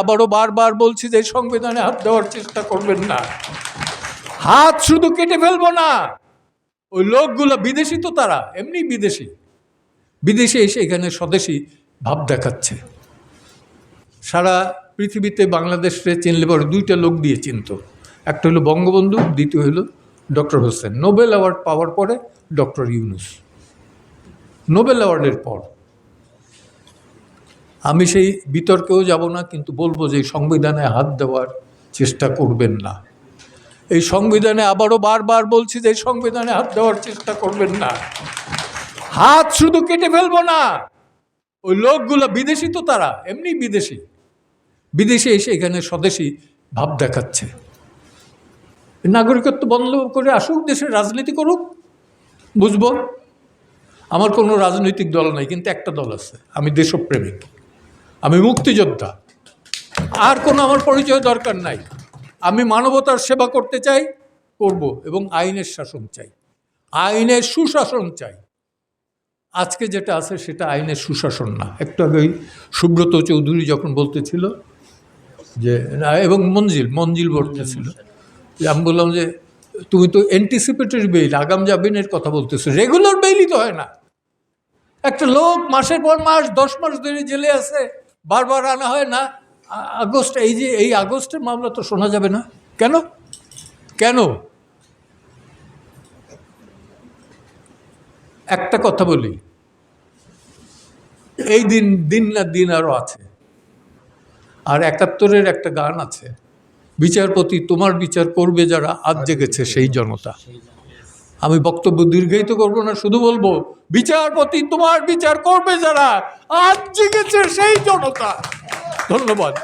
আবারও বারবার বলছি যে সংবিধানে হাত দেওয়ার চেষ্টা করবেন না। হাত শুধু কেটে ফেলবো না, ওই লোকগুলো বিদেশি, তো তারা এমনি বিদেশে এসে এখানে স্বদেশী ভাব দেখাচ্ছে। সারা পৃথিবীতে বাংলাদেশে চিনলে পরে দুইটা লোক দিয়ে চিনত, একটা হলো বঙ্গবন্ধু, দ্বিতীয় হলো ডক্টর হোসেন। নোবেল অ্যাওয়ার্ড পাওয়ার পরে ডক্টর ইউনূস, নোবেল অ্যাওয়ার্ডের পর। আমি সেই বিতর্কেও যাব না, কিন্তু বলবো যে সংবিধানে হাত দেওয়ার চেষ্টা করবেন না। এই সংবিধানে আবারও বারবার বলছি যে সংবিধানে হাত দেওয়ার চেষ্টা করবেন না। হাত শুধু কেটে ফেলবো না, ওই লোকগুলো বিদেশি, তো তারা এমনি বিদেশে এসে এখানে স্বদেশী ভাব দেখাচ্ছে। নাগরিকত্ব বন্ধ করে আসুক, দেশের রাজনীতি করুক, বুঝবো। আমার কোনো রাজনৈতিক দল নাই, কিন্তু একটা দল আছে, আমি দেশপ্রেমিক, আমি মুক্তিযোদ্ধা। আর কোনো আমার পরিচয় দরকার নাই। আমি মানবতার সেবা করতে চাই, করব, এবং আইনের শাসন চাই, আইনের সুশাসন চাই। আজকে যেটা আছে সেটা আইনের সুশাসন না। একটু আগে সুব্রত চৌধুরী যখন বলতেছিল যে, এবং মঞ্জিল বলতেছিল, আমি বললাম যে তুমি তো অ্যান্টিসিপেটরি বেইল, আগাম জামিনের কথা বলতেছো, রেগুলার বেইলই তো হয় না। একটা লোক মাসের পর মাস 10 মাস ধরে জেলে আছে, বারবার আনা হয় না। আগস্ট, এই আগস্টের মামলা তো শোনা যাবে না কেন? একটা কথা বলি, এই দিন না দিন আরও আছে। আর 71-এর একটা গান আছে, বিচারপতি তোমার বিচার করবে যারা, আজ জেগেছে সেই জনতা। আমি বক্তব্য দীর্ঘায়িত করব না, শুধু বলবো বিচারপতি তোমার বিচার করবে যারা, আজ জেগেছে সেই জনতা। ধন্যবাদ।